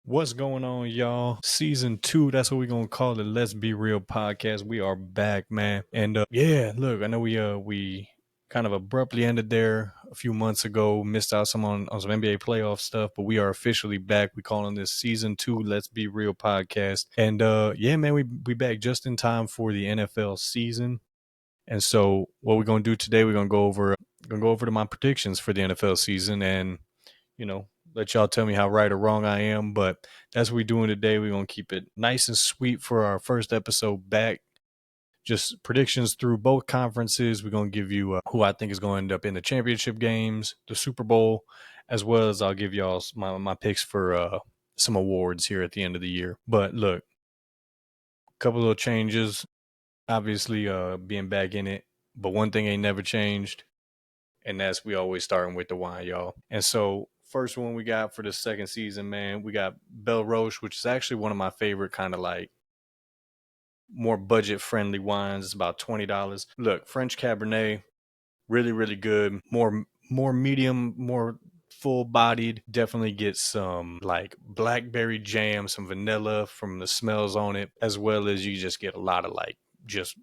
What's going on, y'all? Season 2, that's what we're gonna call it. Let's Be Real podcast. We are back, man. And yeah, look, I know we kind of abruptly ended there a few months ago, missed out on some NBA playoff stuff, but we are officially back. We calling this season 2, Let's Be Real podcast. And yeah, man, we back just in time for the NFL season. And so what we're gonna do today, we're gonna go over to my predictions for the NFL season and let y'all tell me how right or wrong I am. But that's what we're doing today. We're going to keep it nice and sweet for our first episode back. Just predictions through both conferences. We're going to give you who I think is going to end up in the championship games, the Super Bowl, as well as I'll give y'all my picks for some awards here at the end of the year. But look, a couple little changes. Obviously, being back in it. But one thing ain't never changed. And that's we always starting with the wine, y'all. And so first one we got for the second season, man, we got Belle Roche, which is actually one of my favorite kind of like more budget friendly wines. It's about $20. Look, French Cabernet, really, really good. More medium, more full bodied. Definitely get some like Blackberry Jam, some vanilla from the smells on it, as well as you just get a lot of like just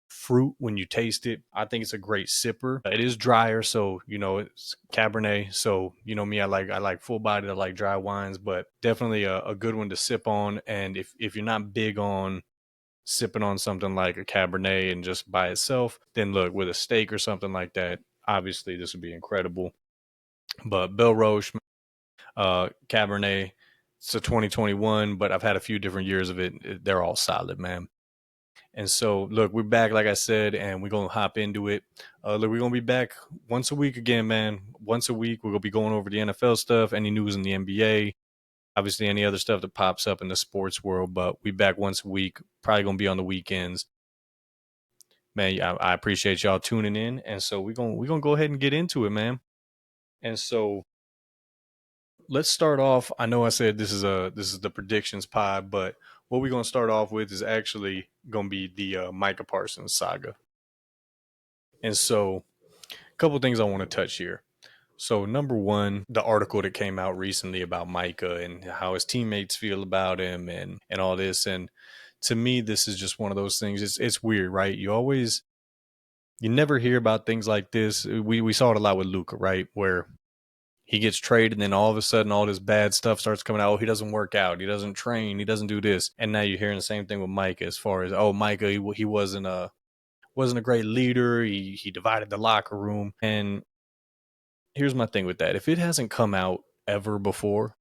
fruit when you taste it. I think it's a great sipper. It is drier, so it's Cabernet. So me, I like full bodied, I like dry wines, but definitely a good one to sip on. And if you're not big on sipping on something like a Cabernet and just by itself, then look, with a steak or something like that, obviously this would be incredible. But Belle Roche, Cabernet, it's a 2021, but I've had a few different years of it. They're all solid, man. And so, look, we're back, like I said, and we're going to hop into it. Look, we're going to be back once a week again, man. Once a week, we're going to be going over the NFL stuff, any news in the NBA, obviously any other stuff that pops up in the sports world. But we back once a week, probably going to be on the weekends. Man, I appreciate y'all tuning in. And so we're gonna go ahead and get into it, man. And so let's start off. I know I said this is the predictions pod, but what we're gonna start off with is actually gonna be the Micah Parson saga. And so, a couple of things I want to touch here. So, number one, the article that came out recently about Micah and how his teammates feel about him and all this. And to me, this is just one of those things. It's weird, right? You never hear about things like this. We saw it a lot with Luka, right? Where he gets traded and then all of a sudden all this bad stuff starts coming out. Oh, he doesn't work out. He doesn't train. He doesn't do this. And now you're hearing the same thing with Micah as far as, oh, Micah, he wasn't a great leader. He divided the locker room. And here's my thing with that. If it hasn't come out ever before,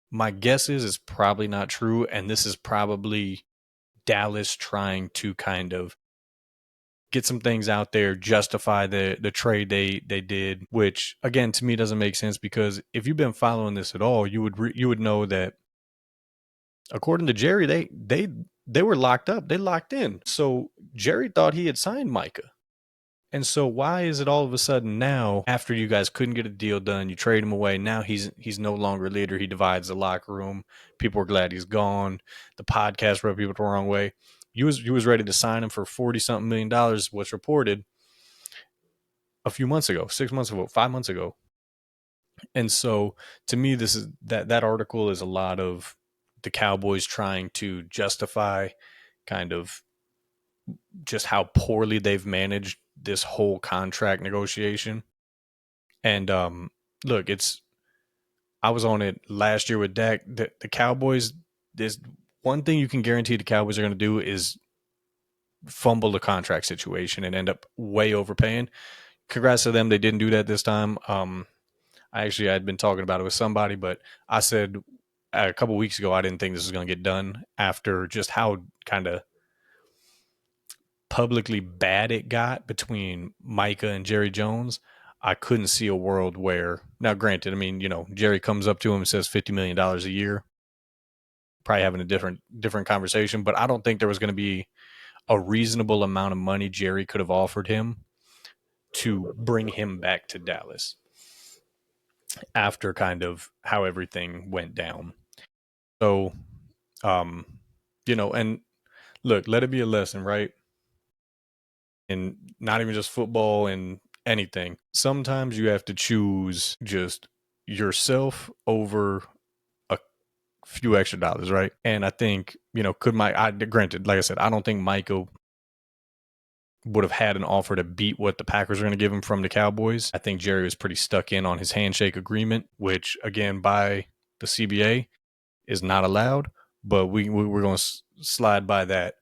my guess is it's probably not true. And this is probably Dallas trying to kind of get some things out there, justify the trade they did, which again to me doesn't make sense because if you've been following this at all, you would know that according to Jerry, they were locked up, they locked in. So Jerry thought he had signed Micah. And so why is it all of a sudden now, after you guys couldn't get a deal done, you trade him away, now he's no longer a leader, he divides the locker room, people are glad he's gone, the podcast rubbed people the wrong way. You was ready to sign him for $40-something million, what's reported a few months ago, 6 months ago, 5 months ago. And so to me, this is that article is a lot of the Cowboys trying to justify kind of just how poorly they've managed this whole contract negotiation. And look, I was on it last year with Dak. The Cowboys, there's one thing you can guarantee the Cowboys are going to do is fumble the contract situation and end up way overpaying. Congrats to them. They didn't do that this time. I'd been talking about it with somebody, but I said a couple weeks ago I didn't think this was going to get done after just how kind of publicly bad it got between Micah and Jerry Jones. I couldn't see a world where, now granted, I mean, Jerry comes up to him and says $50 million a year, probably having a different conversation, but I don't think there was going to be a reasonable amount of money Jerry could have offered him to bring him back to Dallas after kind of how everything went down. So, and look, let it be a lesson, right? And not even just football and anything. Sometimes you have to choose just yourself over a few extra dollars, right? And I think, could granted, like I said, I don't think Micah would have had an offer to beat what the Packers are going to give him from the Cowboys. I think Jerry was pretty stuck in on his handshake agreement, which again, by the CBA is not allowed, but we're going to slide by that.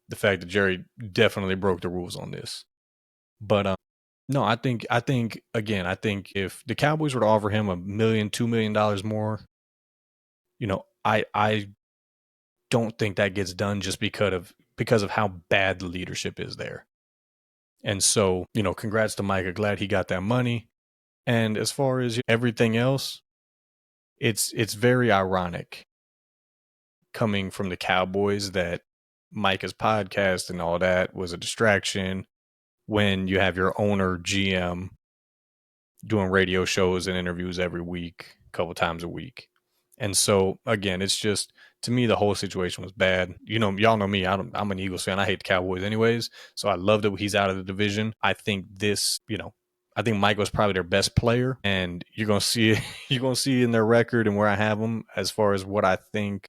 The fact that Jerry definitely broke the rules on this. But no, I think if the Cowboys were to offer him $1 million, $2 million more, I don't think that gets done just because of how bad the leadership is there. And so, congrats to Micah. Glad he got that money. And as far as everything else, it's very ironic coming from the Cowboys that Micah's podcast and all that was a distraction when you have your owner GM doing radio shows and interviews every week, a couple times a week. And so again, it's just, to me, the whole situation was bad. Y'all know me. I'm an Eagles fan. I hate the Cowboys anyways. So I love that he's out of the division. I think I think Mike was probably their best player, and you're gonna see in their record and where I have them as far as what I think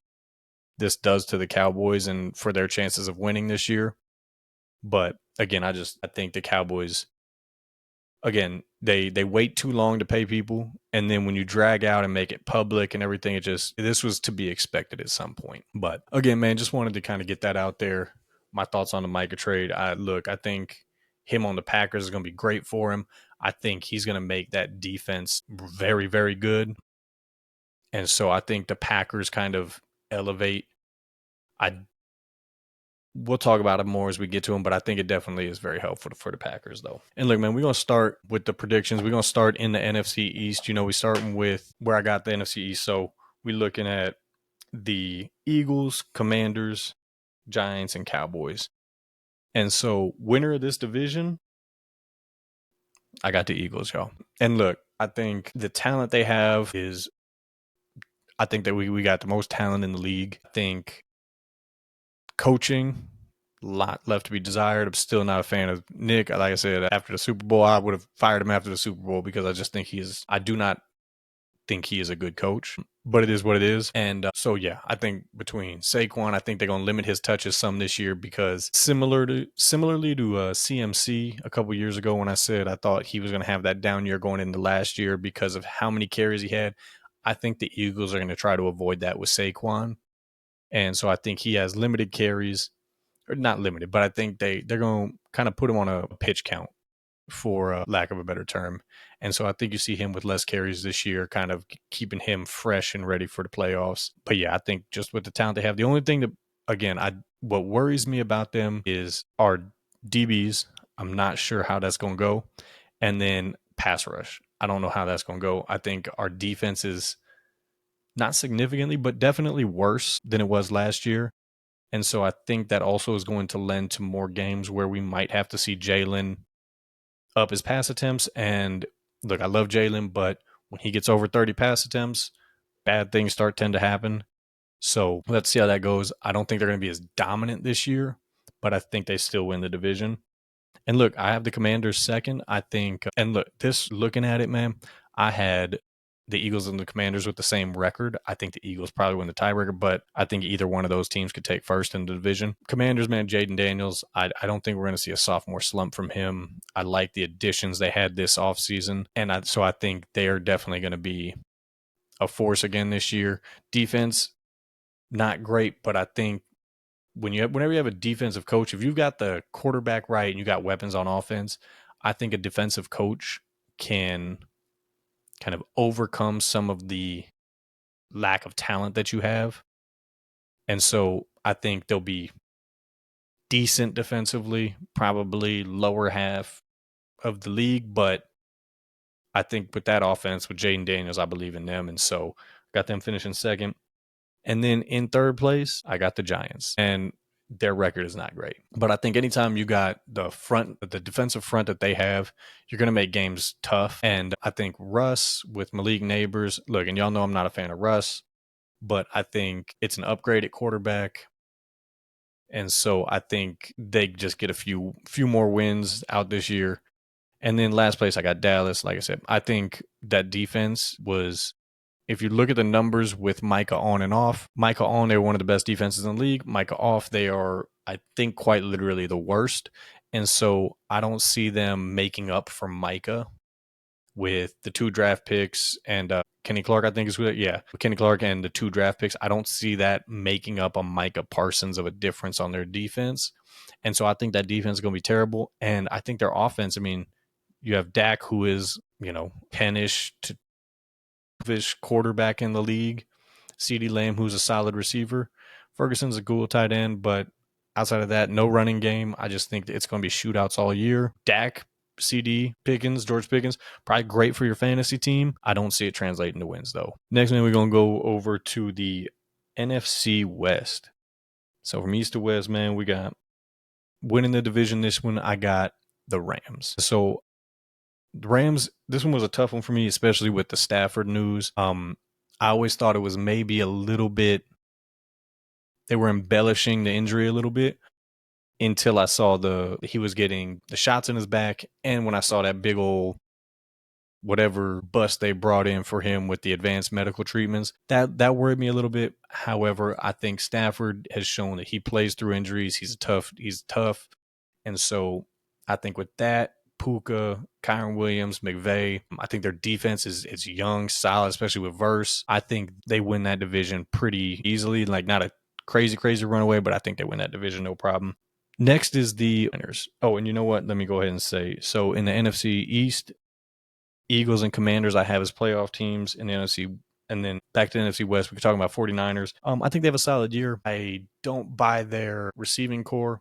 this does to the Cowboys and for their chances of winning this year. But again, I think the Cowboys, again, they wait too long to pay people, and then when you drag out and make it public and everything, this was to be expected at some point. But again, man, just wanted to kind of get that out there. My thoughts on the Micah trade. I think him on the Packers is going to be great for him. I think he's going to make that defense very, very good. And so I think the Packers kind of elevate. We'll talk about it more as we get to them, but I think it definitely is very helpful for the Packers, though. And look, man, we're going to start with the predictions. We're going to start in the NFC East. We're starting with where I got the NFC East. So we're looking at the Eagles, Commanders, Giants, and Cowboys. And so winner of this division, I got the Eagles, y'all. And look, I think the talent they have I think that we got the most talent in the league. I think coaching, a lot left to be desired. I'm still not a fan of Nick. Like I said, after the Super Bowl, I would have fired him after the Super Bowl because I just think I do not think he is a good coach, but it is what it is. And so, yeah, I think between Saquon, I think they're going to limit his touches some this year because similarly to CMC a couple years ago when I said I thought he was going to have that down year going into last year because of how many carries he had, I think the Eagles are going to try to avoid that with Saquon. And so I think he has limited carries, or not limited, but I think they're going to kind of put him on a pitch count, for lack of a better term. And so I think you see him with less carries this year, kind of keeping him fresh and ready for the playoffs. But yeah, I think just with the talent they have, the only thing that, again, what worries me about them is our DBs. I'm not sure how that's going to go. And then pass rush. I don't know how that's going to go. I think our defense is not significantly, but definitely worse than it was last year. And so I think that also is going to lend to more games where we might have to see Jalen up his pass attempts. And look, I love Jalen, but when he gets over 30 pass attempts, bad things tend to happen. So let's see how that goes. I don't think they're going to be as dominant this year, but I think they still win the division. And look, I have the Commanders second. I think, and look, looking at it, man, I had the Eagles and the Commanders with the same record. I think the Eagles probably win the tiebreaker, but I think either one of those teams could take first in the division. Commanders, man, Jaden Daniels, I don't think we're going to see a sophomore slump from him. I like the additions they had this offseason, and so I think they're definitely going to be a force again this year. Defense, not great, but I think whenever you have a defensive coach, if you've got the quarterback right and you got weapons on offense, I think a defensive coach can kind of overcome some of the lack of talent that you have. And so I think they'll be decent defensively, probably lower half of the league, but I think with that offense, with Jaden Daniels, I believe in them. And so got them finishing second. And then in third place, I got the Giants. And their record is not great. But I think anytime you got the defensive front that they have, you're going to make games tough. And I think Russ with Malik Neighbors, look, and y'all know I'm not a fan of Russ, but I think it's an upgrade at quarterback. And so I think they just get a few more wins out this year. And then last place, I got Dallas. Like I said, I think that defense was if you look at the numbers with Micah on and off, Micah on, they're one of the best defenses in the league. Micah off, they are, I think, quite literally the worst. And so I don't see them making up for Micah with the 2 draft picks and Kenny Clark, I think is good. Yeah, Kenny Clark and the 2 draft picks. I don't see that making up a Micah Parsons of a difference on their defense. And so I think that defense is going to be terrible. And I think their offense, I mean, you have Dak, who is, 10-ish to 12-ish quarterback in the league. CeeDee Lamb, who's a solid receiver. Ferguson's a cool tight end, but outside of that, no running game. I just think it's going to be shootouts all year. Dak, CD, Pickens, George Pickens, probably great for your fantasy team. I don't see it translating to wins, though. Next, man, we're going to go over to the NFC West. So from east to west, man, we got winning the division this one, I got the Rams. So the Rams, this one was a tough one for me, especially with the Stafford news. I always thought it was maybe a little bit, they were embellishing the injury a little bit until I saw he was getting the shots in his back. And when I saw that big old whatever bus they brought in for him with the advanced medical treatments, that worried me a little bit. However, I think Stafford has shown that he plays through injuries. He's tough. And so I think with that, Puka, Kyron Williams, McVay, I think their defense is young, solid, especially with Verse. I think they win that division pretty easily. Like, not a crazy runaway, but I think they win that division no problem. Next is the winners. Oh, and you know what? Let me go ahead and say, so in the NFC East, Eagles and Commanders I have as playoff teams. In the NFC, and then back to the NFC West, we could talk about 49ers. I think they have a solid year. I don't buy their receiving core.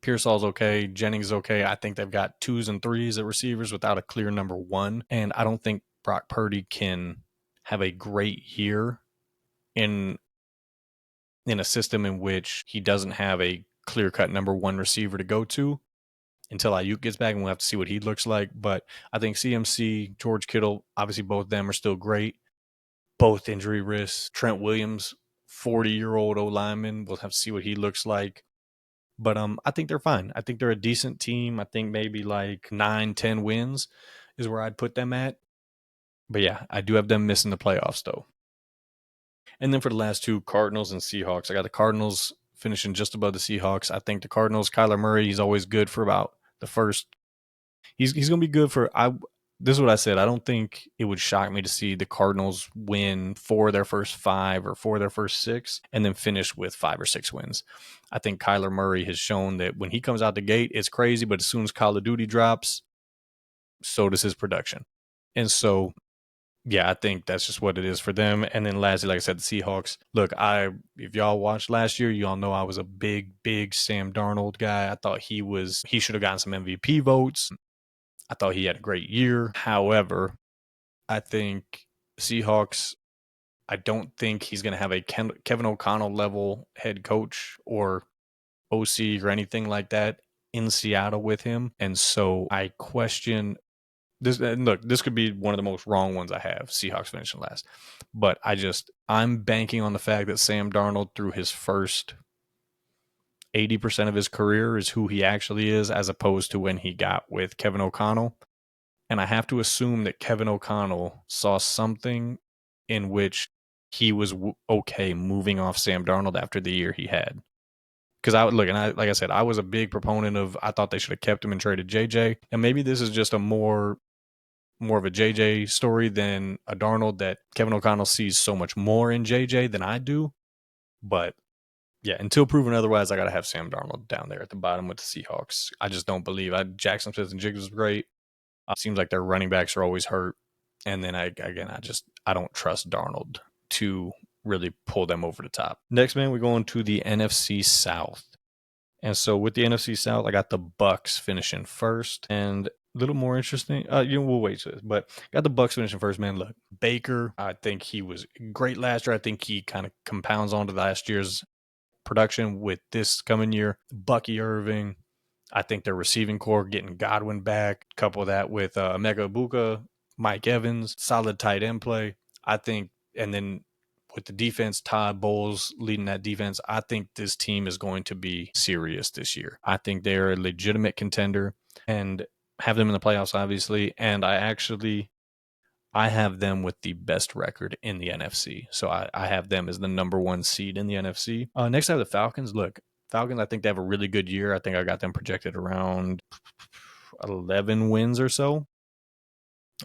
Pearsall's okay. Jennings is okay. I think they've got 2s and 3s at receivers without a clear number 1. And I don't think Brock Purdy can have a great year in a system in which he doesn't have a clear-cut number 1 receiver to go to until Ayuk gets back, and we'll have to see what he looks like. But I think CMC, George Kittle, obviously both of them are still great. Both injury risks. Trent Williams, 40-year-old O-lineman. We'll have to see what he looks like. But I think they're fine. I think they're a decent team. I think maybe like 9-10 wins is where I'd put them at. But yeah, I do have them missing the playoffs, though. And then for the last two, Cardinals and Seahawks. I got the Cardinals finishing just above the Seahawks. I think the Cardinals, Kyler Murray, he's always good for about the first. He's going to be good for. This is what I said. I don't think it would shock me to see the Cardinals win 4 of their first 5 or 4 of their first 6 and then finish with 5 or 6 wins. I think Kyler Murray has shown that when he comes out the gate, it's crazy, but as soon as Call of Duty drops, so does his production. And so, yeah, I think that's just what it is for them. And then lastly, like I said, the Seahawks. Look, if y'all watched last year, y'all know I was a big Sam Darnold guy. I thought he should have gotten some MVP votes. I thought he had a great year. However, I think Seahawks, I don't think he's going to have a Kevin O'Connell level head coach or OC or anything like that in Seattle with him. And so I question this. Look, this could be one of the most wrong ones I have, Seahawks finishing last. But I'm banking on the fact that Sam Darnold, through his first 80% of his career, is who he actually is, as opposed to when he got with Kevin O'Connell. And I have to assume that Kevin O'Connell saw something in which he was okay moving off Sam Darnold after the year he had. Because like I said, I was a big proponent of, I thought they should have kept him and traded JJ. And maybe this is just a more of a JJ story than a Darnold, that Kevin O'Connell sees so much more in JJ than I do. But yeah, until proven otherwise, I got to have Sam Darnold down there at the bottom with the Seahawks. I just don't believe. Jackson Smith and Jiggs was great. Seems like their running backs are always hurt. And then I don't trust Darnold to really pull them over the top. Next, man, we're going to the NFC South. And so with the NFC South, I got the Bucks finishing first. And a little more interesting, we'll wait to this, but got the Bucks finishing first, man. Look, Baker, I think he was great last year. I think he kind of compounds onto last year's production with this coming year. Bucky Irving, I think their receiving core, getting Godwin back, couple that with Emeka Egbuka, Mike Evans, solid tight end play. I think, and then with the defense, Todd Bowles leading that defense, I think this team is going to be serious this year. I think they're a legitimate contender and have them in the playoffs, obviously. And I I have them with the best record in the NFC. So I have them as the number one seed in the NFC. Next, I have the Falcons. Look, Falcons, I think they have a really good year. I think I got them projected around 11 wins or so.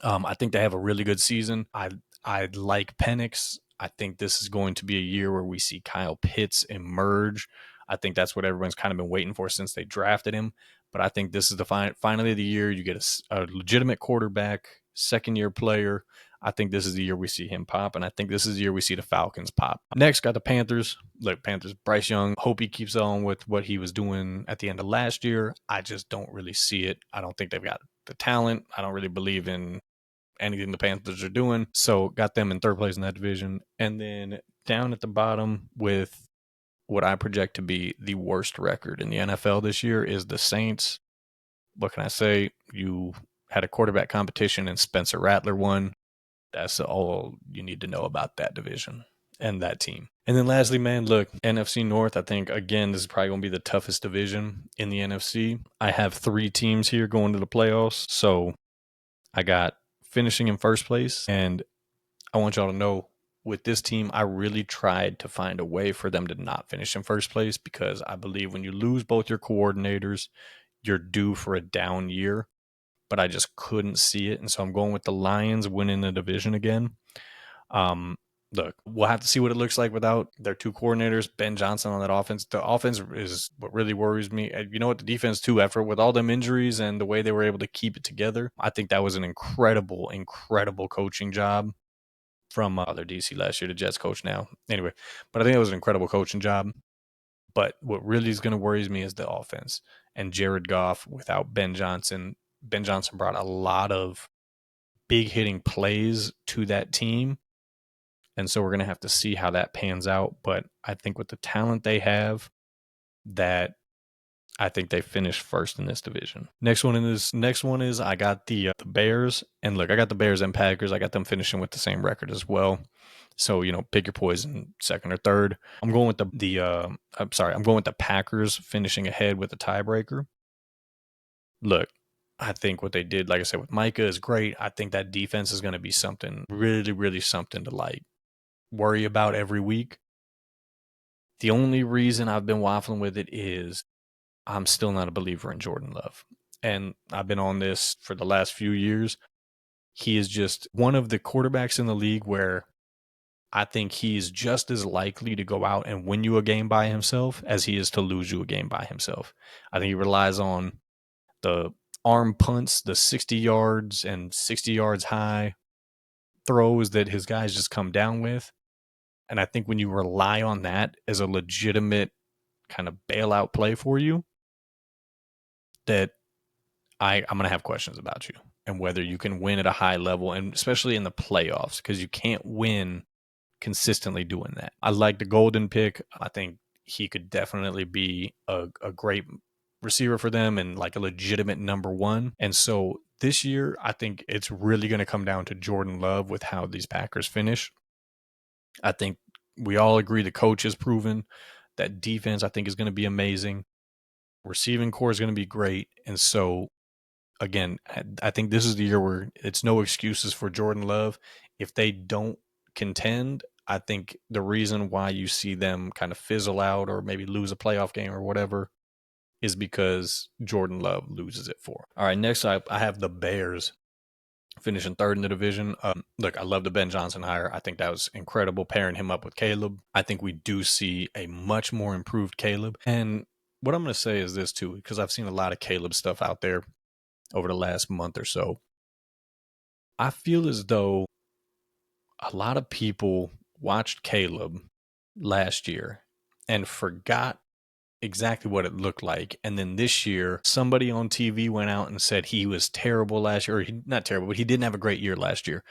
I think they have a really good season. I like Penix. I think this is going to be a year where we see Kyle Pitts emerge. I think that's what everyone's kind of been waiting for since they drafted him. But I think this is the finally the year you get a legitimate quarterback, second year player. I think this is the year we see him pop, and I think this is the year we see the Falcons pop. Next, got the Panthers. Look, Panthers, Bryce Young. Hope he keeps on with what he was doing at the end of last year. I just don't really see it. I don't think they've got the talent. I don't really believe in anything the Panthers are doing. So got them in third place in that division. And then down at the bottom with what I project to be the worst record in the NFL this year is the Saints. What can I say? You had a quarterback competition and Spencer Rattler won. That's all you need to know about that division and that team. And then lastly, man, look, NFC North, I think, again, this is probably going to be the toughest division in the NFC. I have 3 teams here going to the playoffs. So I got finishing in first place, and I want y'all to know with this team, I really tried to find a way for them to not finish in first place because I believe when you lose both your coordinators, you're due for a down year. But I just couldn't see it, and so I'm going with the Lions winning the division again. Look, we'll have to see what it looks like without their 2 coordinators, Ben Johnson on that offense. The offense is what really worries me. You know what? The defense, too, after with all them injuries and the way they were able to keep it together, I think that was an incredible, incredible coaching job from their DC last year, the Jets coach now. Anyway, but I think it was an incredible coaching job. But what really is going to worry me is the offense. And Jared Goff without Ben Johnson. Ben Johnson brought a lot of big hitting plays to that team. And so we're going to have to see how that pans out. But I think with the talent they have, that I think they finished first in this division. Next one is I got the Bears. And look, I got the Bears and Packers. I got them finishing with the same record as well. So, pick your poison, second or third. I'm going with I'm going with the Packers finishing ahead with the tiebreaker. Look, I think what they did, like I said, with Micah is great. I think that defense is going to be something really, really something to worry about every week. The only reason I've been waffling with it is I'm still not a believer in Jordan Love. And I've been on this for the last few years. He is just one of the quarterbacks in the league where I think he's just as likely to go out and win you a game by himself as he is to lose you a game by himself. I think he relies on the arm punts, the 60 yards and 60 yards high throws that his guys just come down with. And I think when you rely on that as a legitimate kind of bailout play for you, that I'm going to have questions about you and whether you can win at a high level, and especially in the playoffs, because you can't win consistently doing that. I like the Golden pick. I think he could definitely be a great receiver for them and like a legitimate number one. And so this year, I think it's really going to come down to Jordan Love with how these Packers finish. I think we all agree the coach has proven that defense, I think, is going to be amazing. Receiving core is going to be great. And so, again, I think this is the year where it's no excuses for Jordan Love. If they don't contend, I think the reason why you see them kind of fizzle out or maybe lose a playoff game or whatever is because Jordan Love loses it for. All right, next I have the Bears finishing third in the division. Look, I love the Ben Johnson hire. I think that was incredible pairing him up with Caleb. I think we do see a much more improved Caleb. And what I'm going to say is this too, because I've seen a lot of Caleb stuff out there over the last month or so. I feel as though a lot of people watched Caleb last year and forgot exactly what it looked like. And then this year, somebody on TV went out and said he was terrible last year, or not terrible, but he didn't have a great year last year.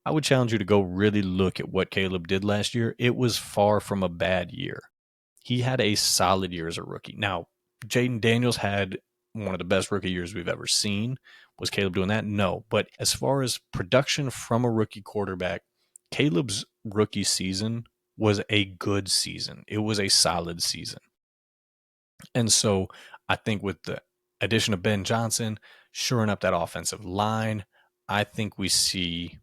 I would challenge you to go really look at what Caleb did last year. It was far from a bad year. He had a solid year as a rookie. Now, Jaden Daniels had one of the best rookie years we've ever seen. Was Caleb doing that? No. But as far as production from a rookie quarterback, Caleb's rookie season was a good season. It was a solid season. And so I think with the addition of Ben Johnson, shoring up that offensive line, I think we see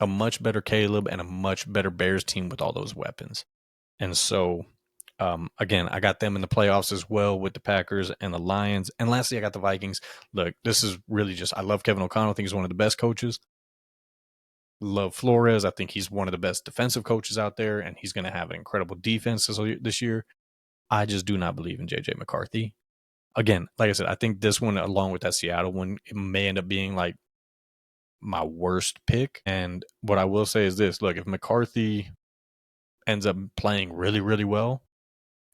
a much better Caleb and a much better Bears team with all those weapons. And so, again, I got them in the playoffs as well with the Packers and the Lions. And lastly, I got the Vikings. Look, this is really just, I love Kevin O'Connell. I think he's one of the best coaches. Love Flores. I think he's one of the best defensive coaches out there, and he's going to have an incredible defense this year. I just do not believe in J.J. McCarthy. Again, like I said, I think this one, along with that Seattle one, it may end up being like my worst pick. And what I will say is this: look, if McCarthy ends up playing really, really well,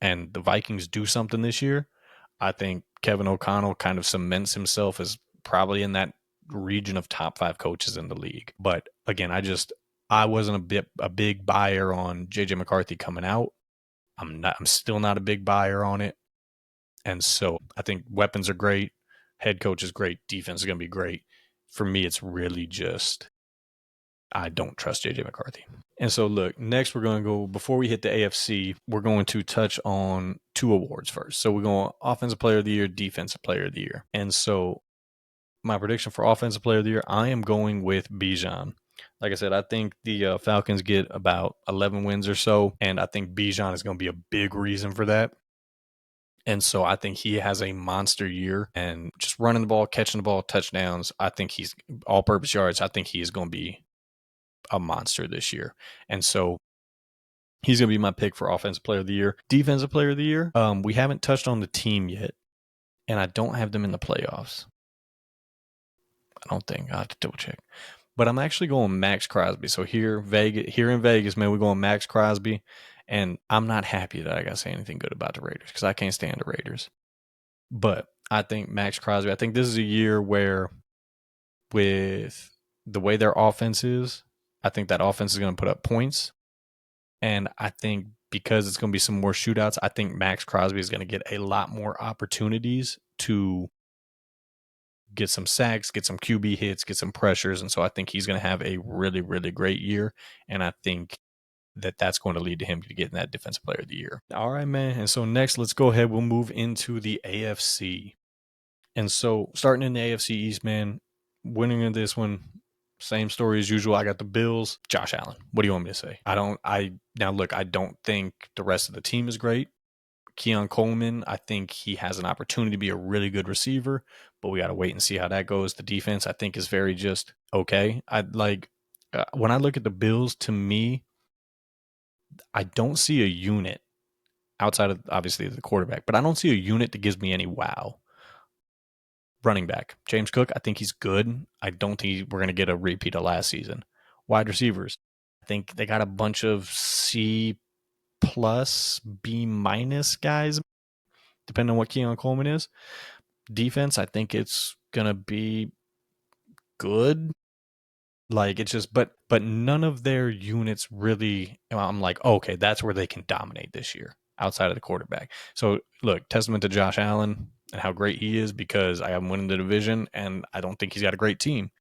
and the Vikings do something this year, I think Kevin O'Connell kind of cements himself as probably in that region of top 5 coaches in the league. But again, I wasn't a big buyer on JJ McCarthy coming out. I'm still not a big buyer on it. And so I think weapons are great, head coach is great, defense is going to be great. For me, it's really just I don't trust JJ McCarthy. And so, look, next we're going to go, before we hit the AFC, we're going to touch on 2 awards first. So we're going Offensive Player of the Year, Defensive Player of the Year. And so my prediction for Offensive Player of the Year, I am going with Bijan. Like I said, I think the Falcons get about 11 wins or so, and I think Bijan is going to be a big reason for that. And so I think he has a monster year, and just running the ball, catching the ball, touchdowns. I think he's all-purpose yards. I think he is going to be a monster this year. And so he's going to be my pick for Offensive Player of the Year. Defensive Player of the Year, we haven't touched on the team yet, and I don't have them in the playoffs. I don't think. I have to double check. But I'm actually going Max Crosby. So here in Vegas, man, we're going Max Crosby. And I'm not happy that I got to say anything good about the Raiders because I can't stand the Raiders. But I think Max Crosby, I think this is a year where with the way their offense is, I think that offense is going to put up points. And I think because it's going to be some more shootouts, I think Max Crosby is going to get a lot more opportunities to get some sacks, get some QB hits, get some pressures. And so I think he's going to have a really, really great year. And I think that's going to lead to him getting that Defensive Player of the Year. All right, man. And so next, let's go ahead. We'll move into the AFC. And so starting in the AFC East, man, winning in this one, same story as usual. I got the Bills. Josh Allen. What do you want me to say? I don't think the rest of the team is great. Keon Coleman, I think he has an opportunity to be a really good receiver, but we got to wait and see how that goes. The defense, I think, is very just okay. When I look at the Bills, to me, I don't see a unit outside of obviously the quarterback, but I don't see a unit that gives me any wow. Running back, James Cook, I think he's good. I don't think we're going to get a repeat of last season. Wide receivers, I think they got a bunch of C+, B- guys, depending on what Keon Coleman is. Defense, I think it's going to be good. Like it's just, but none of their units really, I'm like, okay, that's where they can dominate this year outside of the quarterback. So look, testament to Josh Allen and how great he is because I have him winning the division and I don't think he's got a great team.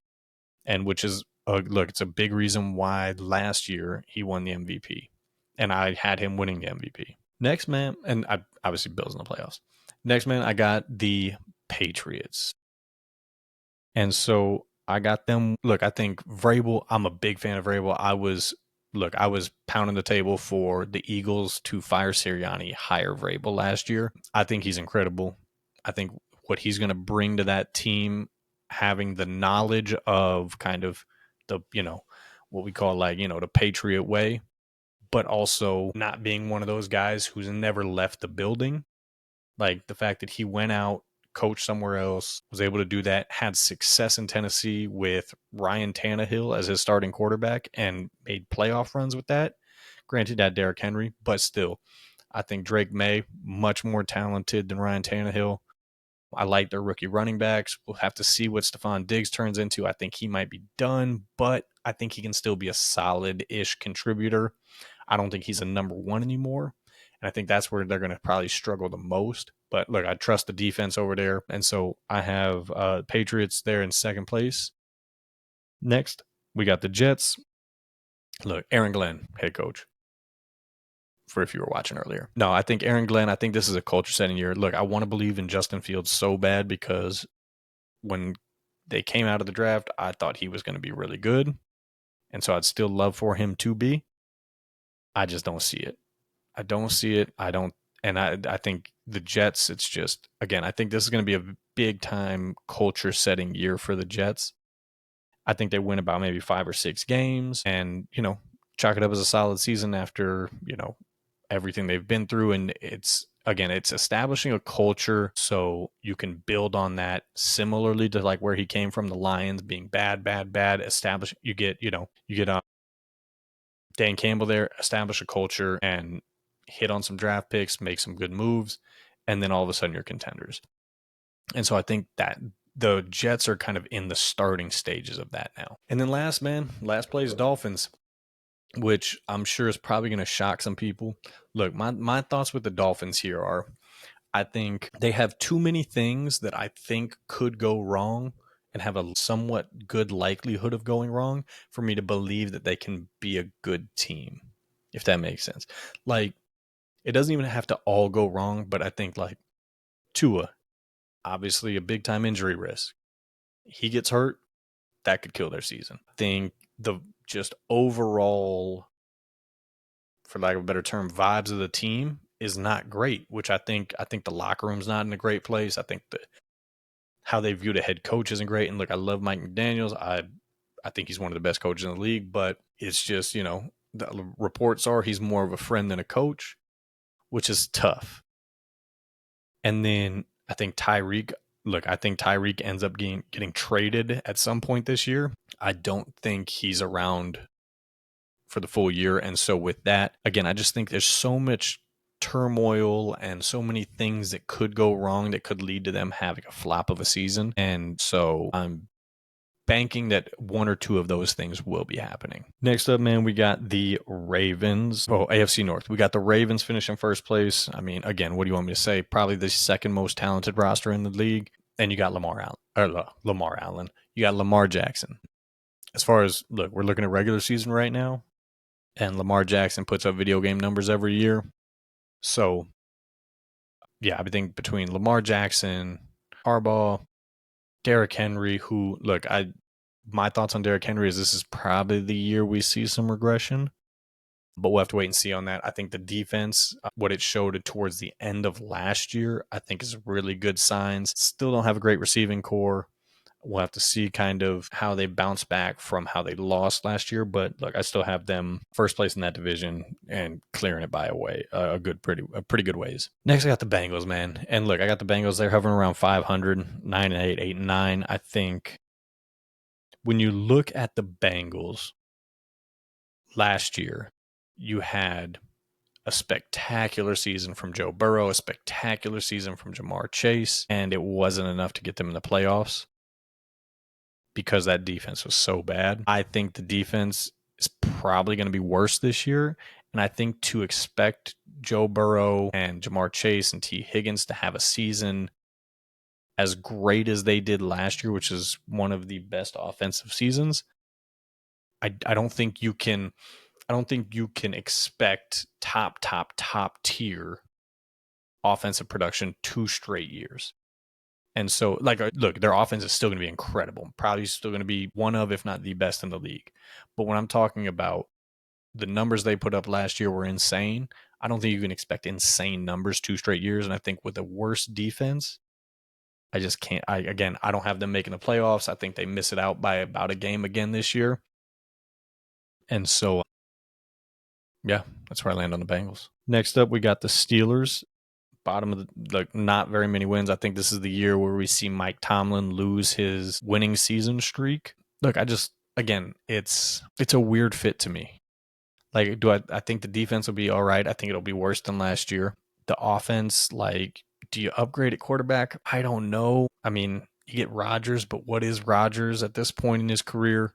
And which is, look, it's a big reason why last year he won the MVP and I had him winning the MVP. Next, man, and I obviously Bills in the playoffs. Next, man, I got the Patriots. And so I got them. Look, I think Vrabel, I'm a big fan of Vrabel. I was pounding the table for the Eagles to fire Sirianni, hire Vrabel last year. I think he's incredible. I think what he's going to bring to that team, having the knowledge of kind of the, what we call the Patriot way, but also not being one of those guys who's never left the building. Like the fact that he went out, coached somewhere else, was able to do that, had success in Tennessee with Ryan Tannehill as his starting quarterback and made playoff runs with that. Granted, that Derrick Henry, but still, I think Drake May, much more talented than Ryan Tannehill. I like their rookie running backs. We'll have to see what Stephon Diggs turns into. I think he might be done, but I think he can still be a solid-ish contributor. I don't think he's a number one anymore. And I think that's where they're going to probably struggle the most. But look, I trust the defense over there. And so I have Patriots there in second place. Next, we got the Jets. Look, Aaron Glenn, head coach. For if you were watching earlier. No, I think Aaron Glenn, I think this is a culture setting year. Look, I want to believe in Justin Fields so bad because when they came out of the draft, I thought he was going to be really good. And so I'd still love for him to be. I just don't see it. I don't see it. I don't. And I think the Jets, it's just, again, I think this is going to be a big time culture setting year for the Jets. I think they win about maybe 5 or 6 games and, chalk it up as a solid season after, everything they've been through. And it's, again, it's establishing a culture so you can build on that, similarly to like where he came from, the Lions being bad, bad, bad. Establish, you get Dan Campbell there, establish a culture and hit on some draft picks, make some good moves, and then all of a sudden you're contenders. And so I think that the Jets are kind of in the starting stages of that now. And then last place, Dolphins, which I'm sure is probably going to shock some people. Look, my thoughts with the Dolphins here are, I think they have too many things that I think could go wrong and have a somewhat good likelihood of going wrong for me to believe that they can be a good team, if that makes sense. Like, it doesn't even have to all go wrong, but I think like Tua, obviously a big time injury risk. He gets hurt, that could kill their season. I think the just overall, for lack of a better term, vibes of the team is not great, which I think the locker room's not in a great place. I think how they view the head coach isn't great. And look, I love Mike McDaniels. I think he's one of the best coaches in the league, but it's just, the reports are he's more of a friend than a coach, which is tough. And then I think Tyreek ends up getting traded at some point this year. I don't think he's around for the full year. And so with that, again, I just think there's so much turmoil and so many things that could go wrong that could lead to them having a flop of a season. And so I'm banking that one or two of those things will be happening. Next up, man, we got the Ravens. Oh, AFC North. We got the Ravens finishing first place. I mean, again, what do you want me to say? Probably the second most talented roster in the league. And you got Lamar Allen. You got Lamar Jackson. As far as, look, we're looking at regular season right now, and Lamar Jackson puts up video game numbers every year. So, yeah, I think between Lamar Jackson, Harbaugh, Derrick Henry, who, look, my thoughts on Derrick Henry is this is probably the year we see some regression, but we'll have to wait and see on that. I think the defense, what it showed towards the end of last year, I think is really good signs. Still don't have a great receiving core. We'll have to see kind of how they bounce back from how they lost last year. But look, I still have them first place in that division and clearing it by a pretty good ways. Next, I got the Bengals, man. And look, I got the Bengals. They're hovering around 500, 9-8, 8-9. I think when you look at the Bengals last year, you had a spectacular season from Joe Burrow, a spectacular season from Jamar Chase, and it wasn't enough to get them in the playoffs because that defense was so bad. I think the defense is probably going to be worse this year, and I think to expect Joe Burrow and Jamar Chase and T. Higgins to have a season as great as they did last year, which is one of the best offensive seasons, I don't think you can expect top tier offensive production 2 straight years. And so, like, look, their offense is still going to be incredible. Probably still going to be one of, if not the best in the league. But when I'm talking about the numbers they put up last year were insane, I don't think you can expect insane numbers 2 straight years. And I think with a worse defense, I just can't. I don't have them making the playoffs. I think they miss it out by about a game again this year. And so, yeah, that's where I land on the Bengals. Next up, we got the Steelers. Bottom of not very many wins. I think this is the year where we see Mike Tomlin lose his winning season streak. Look, it's a weird fit to me. Like, I think the defense will be all right. I think it'll be worse than last year. The offense, like, do you upgrade at quarterback? I don't know. I mean, you get Rodgers, but what is Rodgers at this point in his career?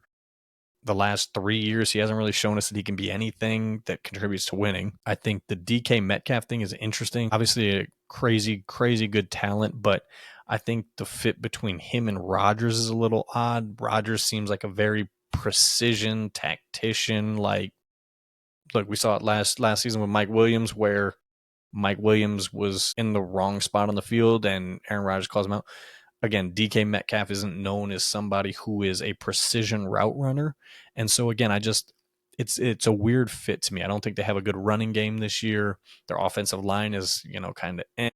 The last 3 years, he hasn't really shown us that he can be anything that contributes to winning. I think the DK Metcalf thing is interesting. Obviously, a crazy, crazy good talent, but I think the fit between him and Rodgers is a little odd. Rodgers seems like a very precision tactician. Like, look, we saw it last season with Mike Williams, where Mike Williams was in the wrong spot on the field and Aaron Rodgers calls him out. again, DK Metcalf isn't known as somebody who is a precision route runner. And so again, it's a weird fit to me. I don't think they have a good running game this year. Their offensive line is, kind of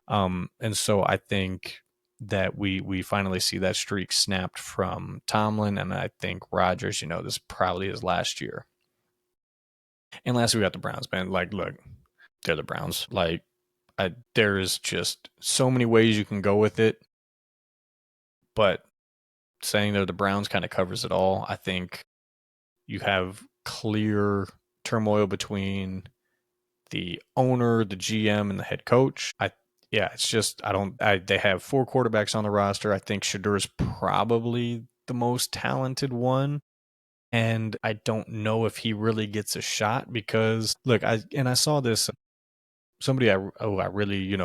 and so I think that we finally see that streak snapped from Tomlin, and I think Rodgers, this probably is last year. And last we got the Browns, man. Like, look, they're the Browns. Like, there's just so many ways you can go with it, but saying they're the Browns kind of covers it all. I think you have clear turmoil between the owner, the GM, and the head coach. It's just they have 4 quarterbacks on the roster. I think Shadur's probably the most talented one. And I don't know if he really gets a shot because look, I saw this somebody I really,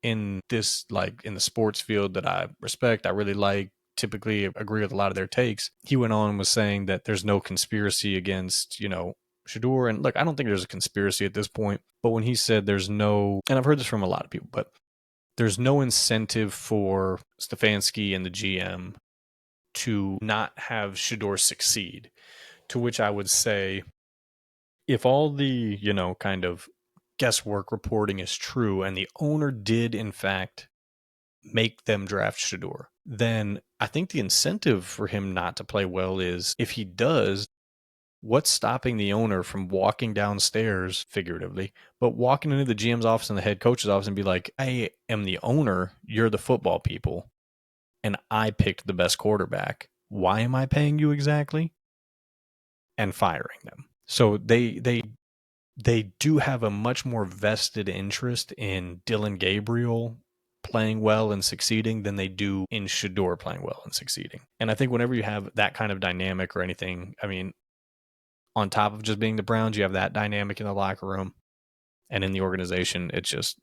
in this, like, in the sports field that I respect, I really like, typically agree with a lot of their takes. He went on and was saying that there's no conspiracy against, Shador. And look, I don't think there's a conspiracy at this point, but when he said there's no, and I've heard this from a lot of people, but there's no incentive for Stefanski and the GM to not have Shador succeed. To which I would say, if all the, kind of guesswork reporting is true and the owner did, in fact, make them draft Shador, then I think the incentive for him not to play well is if he does, what's stopping the owner from walking downstairs, figuratively, but walking into the GM's office and the head coach's office and be like, I am the owner, you're the football people, and I picked the best quarterback. Why am I paying you exactly? And firing them. So they do have a much more vested interest in Dylan Gabriel playing well and succeeding than they do in Shador playing well and succeeding. And I think whenever you have that kind of dynamic or anything, I mean, on top of just being the Browns, you have that dynamic in the locker room and in the organization. It's just,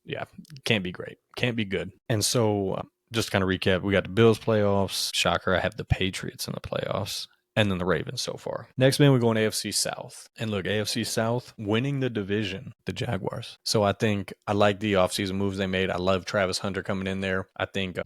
can't be great, can't be good. And so just to kind of recap, we got the Bills playoffs. Shocker, I have the Patriots in the playoffs. And then the Ravens so far. Next, man, we go in AFC South. And look, AFC South, winning the division, the Jaguars. So I think I like the offseason moves they made. I love Travis Hunter coming in there. I think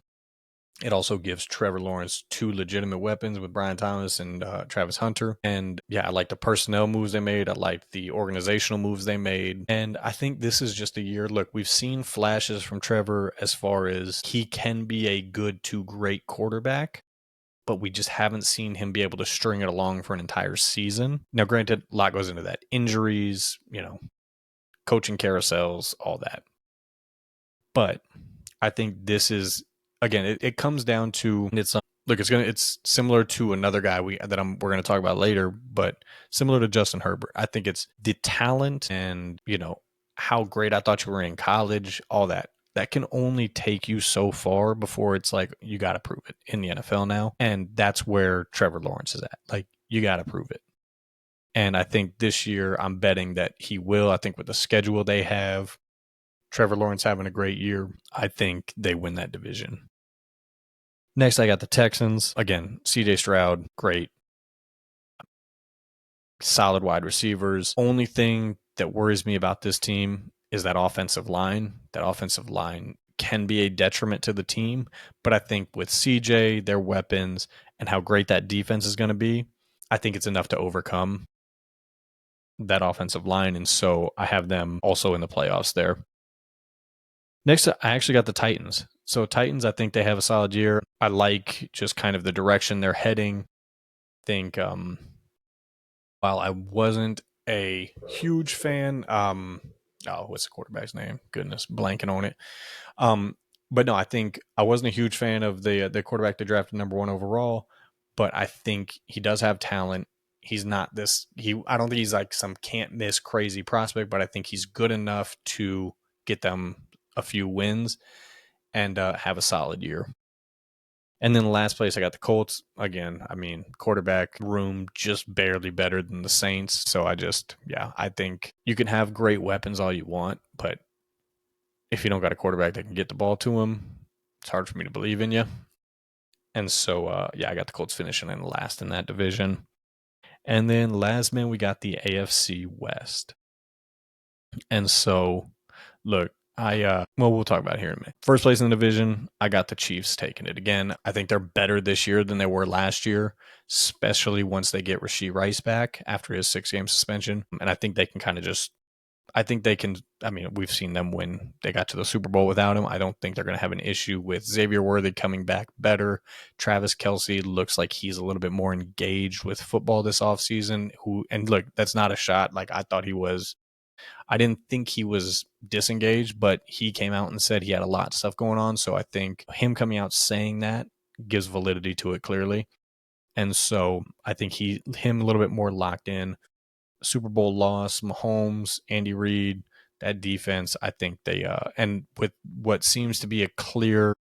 it also gives Trevor Lawrence 2 legitimate weapons with Brian Thomas and Travis Hunter. And I like the personnel moves they made. I like the organizational moves they made. And I think this is just a year. Look, we've seen flashes from Trevor as far as he can be a good to great quarterback, but we just haven't seen him be able to string it along for an entire season. Now, granted, a lot goes into that. Injuries, coaching carousels, all that. But I think this is, again, it comes down to, it's similar to another guy we're going to talk about later, but similar to Justin Herbert. I think it's the talent and, how great I thought you were in college, all that. That can only take you so far before it's like, you got to prove it in the NFL now. And that's where Trevor Lawrence is at. Like, you got to prove it. And I think this year I'm betting that he will. I think with the schedule they have, Trevor Lawrence having a great year, I think they win that division. Next, I got the Texans. Again, CJ Stroud, great. Solid wide receivers. Only thing that worries me about this team is that offensive line. That offensive line can be a detriment to the team, but I think with CJ, their weapons, and how great that defense is going to be, I think it's enough to overcome that offensive line, and so I have them also in the playoffs there. Next, I actually got the Titans. So Titans, I think they have a solid year. I like just kind of the direction they're heading. I think while I wasn't a huge fan, what's the quarterback's name? Goodness, blanking on it. But no, I think I wasn't a huge fan of the quarterback they drafted number 1 overall, but I think he does have talent. He's not I don't think he's like some can't miss crazy prospect, but I think he's good enough to get them a few wins and have a solid year. And then the last place, I got the Colts. Again, I mean, quarterback room just barely better than the Saints. So I think you can have great weapons all you want, but if you don't got a quarterback that can get the ball to him, it's hard for me to believe in you. And so, I got the Colts finishing in last in that division. And then last, man, we got the AFC West. And so, look, We'll talk about it here in a minute. First place in the division, I got the Chiefs taking it again. I think they're better this year than they were last year, especially once they get Rashee Rice back after his 6-game suspension. And I think they can kind of just, I think they can, I mean, we've seen them when they got to the Super Bowl without him. I don't think they're going to have an issue with Xavier Worthy coming back better. Travis Kelce looks like he's a little bit more engaged with football this offseason. And look, that's not a shot. Like I thought he was. I didn't think he was disengaged, but he came out and said he had a lot of stuff going on. So I think him coming out saying that gives validity to it clearly. And so I think him a little bit more locked in. Super Bowl loss, Mahomes, Andy Reid, that defense, I think they and with what seems to be a clear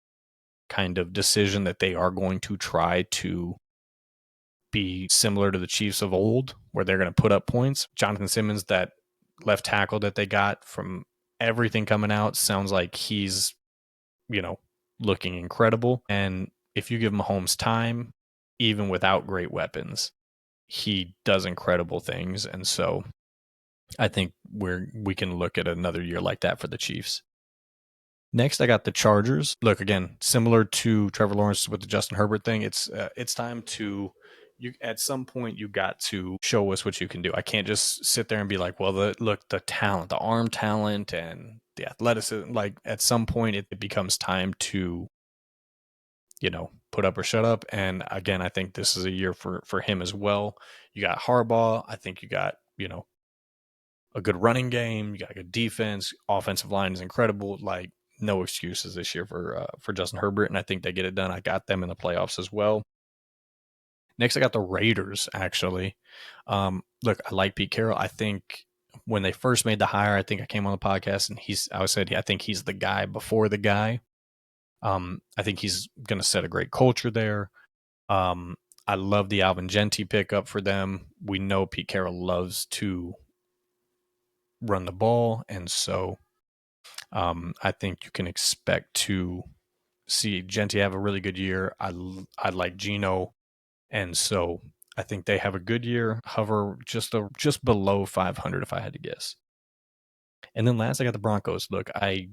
kind of decision that they are going to try to be similar to the Chiefs of old, where they're going to put up points. Jonathan Simmons, that left tackle that they got, from everything coming out, sounds like he's, looking incredible. And if you give Mahomes time, even without great weapons, he does incredible things. And so I think we can look at another year like that for the Chiefs. Next, I got the Chargers. Look, again, similar to Trevor Lawrence with the Justin Herbert thing. It's time to at some point you got to show us what you can do. I can't just sit there and be like, well, the talent, the arm talent, and the athleticism. Like at some point, it becomes time to put up or shut up. And again, I think this is a year for him as well. You got Harbaugh. I think you got a good running game. You got a good defense. Offensive line is incredible. Like no excuses this year for Justin Herbert, and I think they get it done. I got them in the playoffs as well. Next, I got the Raiders. Actually, look, I like Pete Carroll. I think when they first made the hire, I think I came on the podcast and I think he's the guy before the guy. I think he's going to set a great culture there. I love the Alvin Gentry pickup for them. We know Pete Carroll loves to run the ball, and so I think you can expect to see Gentry have a really good year. I like Geno, and so I think they have a good year. Hover just below 500 if I had to guess. And then last, I got the Broncos. Look, I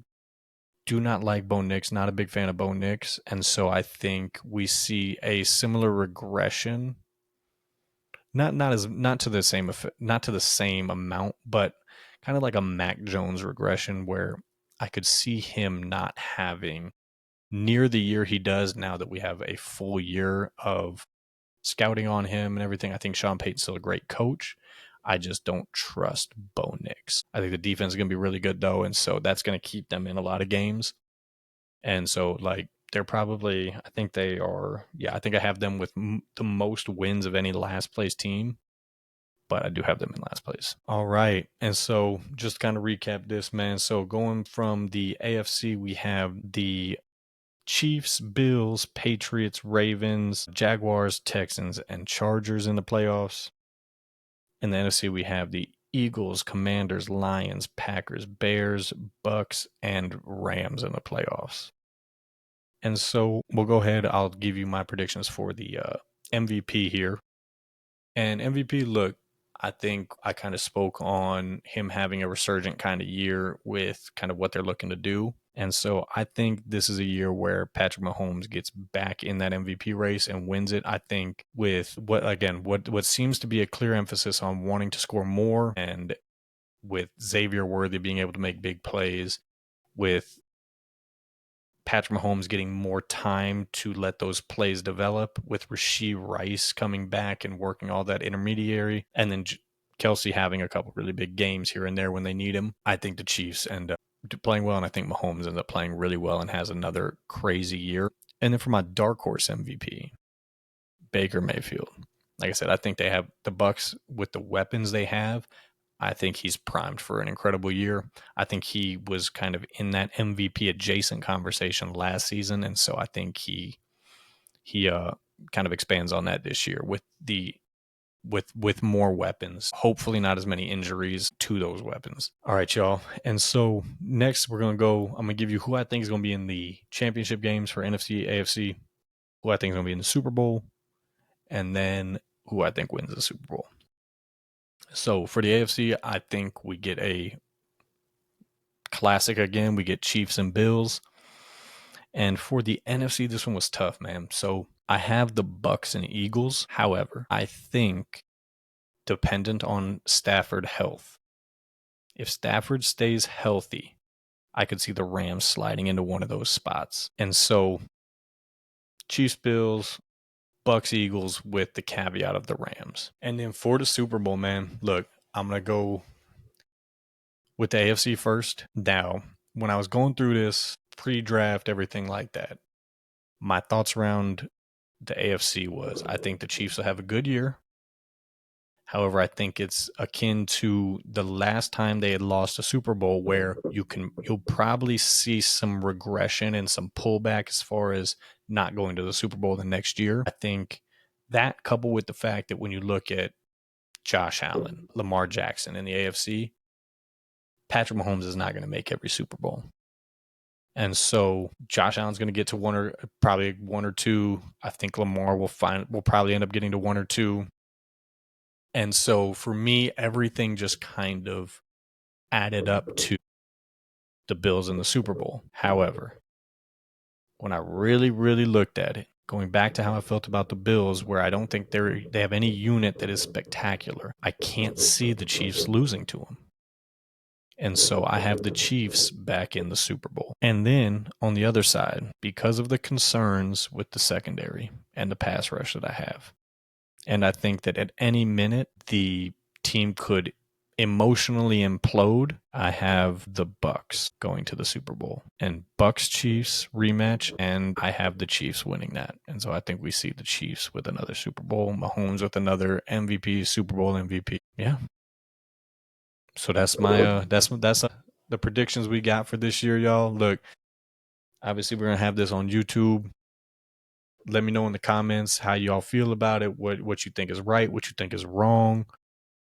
do not like Bo Nix. Not a big fan of Bo Nix, and so I think we see a similar regression. Not to the same amount, but kind of like a Mac Jones regression where I could see him not having near the year he does now that we have a full year of scouting on him and everything. I think Sean Payton's still a great coach. I just don't trust Bo Nix. I think the defense is going to be really good though, and so that's going to keep them in a lot of games. And so like they're probably, I think they are, I think I have them with the most wins of any last place team, but I do have them in last place. All right. And so just kind of recap this, man. So going from the AFC, we have the Chiefs, Bills, Patriots, Ravens, Jaguars, Texans, and Chargers in the playoffs. In the NFC, we have the Eagles, Commanders, Lions, Packers, Bears, Bucks, and Rams in the playoffs. And so we'll go ahead. I'll give you my predictions for the MVP here. And MVP, look, I think I kind of spoke on him having a resurgent kind of year with kind of what they're looking to do. And so I think this is a year where Patrick Mahomes gets back in that MVP race and wins it. I think with what seems to be a clear emphasis on wanting to score more, and with Xavier Worthy being able to make big plays, with Patrick Mahomes getting more time to let those plays develop, with Rashee Rice coming back and working all that intermediary, and then Kelce having a couple really big games here and there when they need him. I think the Chiefs end up playing well, and I think Mahomes ends up playing really well and has another crazy year. And then for my dark horse MVP, Baker Mayfield. Like I said, I think they have the Bucks with the weapons they have. I think he's primed for an incredible year. I think he was kind of in that MVP adjacent conversation last season, and so I think he kind of expands on that this year with more weapons. Hopefully, not as many injuries to those weapons. All right, y'all. And so next, I'm gonna give you who I think is gonna be in the championship games for NFC, AFC, who I think is gonna be in the Super Bowl, and then who I think wins the Super Bowl. So for the AFC, I think we get a classic again. We get Chiefs and Bills. And for the NFC, this one was tough, man. So I have the Bucks and Eagles. However, I think dependent on Stafford health. If Stafford stays healthy, I could see the Rams sliding into one of those spots. And so Chiefs, Bills, Bucks, Eagles with the caveat of the Rams. And then for the Super Bowl, man, look, I'm going to go with the AFC first. Now, when I was going through this pre-draft, everything like that, my thoughts around the AFC was I think the Chiefs will have a good year. However, I think it's akin to the last time they had lost a Super Bowl where you'll probably see some regression and some pullback as far as not going to the Super Bowl the next year. I think that coupled with the fact that when you look at Josh Allen, Lamar Jackson in the AFC, Patrick Mahomes is not going to make every Super Bowl. And so Josh Allen's going to get to probably one or two. I think Lamar will probably end up getting to one or two. And so for me, everything just kind of added up to the Bills in the Super Bowl. However, when I really, really looked at it, going back to how I felt about the Bills, where I don't think they have any unit that is spectacular, I can't see the Chiefs losing to them. And so I have the Chiefs back in the Super Bowl. And then on the other side, because of the concerns with the secondary and the pass rush that I have, and I think that at any minute the team could emotionally implode, I have the Bucks going to the Super Bowl. And Bucks Chiefs rematch, and I have the Chiefs winning that. And so I think we see the Chiefs with another Super Bowl, Mahomes with another MVP, Super Bowl MVP. Yeah. So that's my the predictions we got for this year, y'all. Look, obviously we're gonna have this on YouTube. Let me know in the comments how y'all feel about it, what you think is right, what you think is wrong,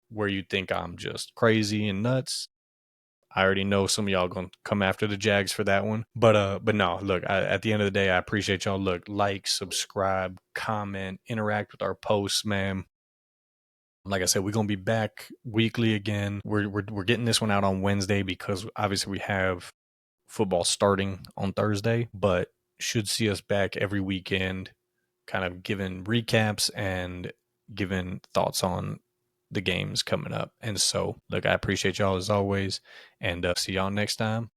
where you think I'm just crazy and nuts. I already know some of y'all gonna come after the Jags for that one. But no, look, at the end of the day, I appreciate y'all. Look, like, subscribe, comment, interact with our posts, man. Like I said, we're gonna be back weekly again. We're getting this one out on Wednesday because obviously we have football starting on Thursday, but should see us back every weekend, kind of giving recaps and giving thoughts on the games coming up. And so, look, I appreciate y'all as always, and see y'all next time.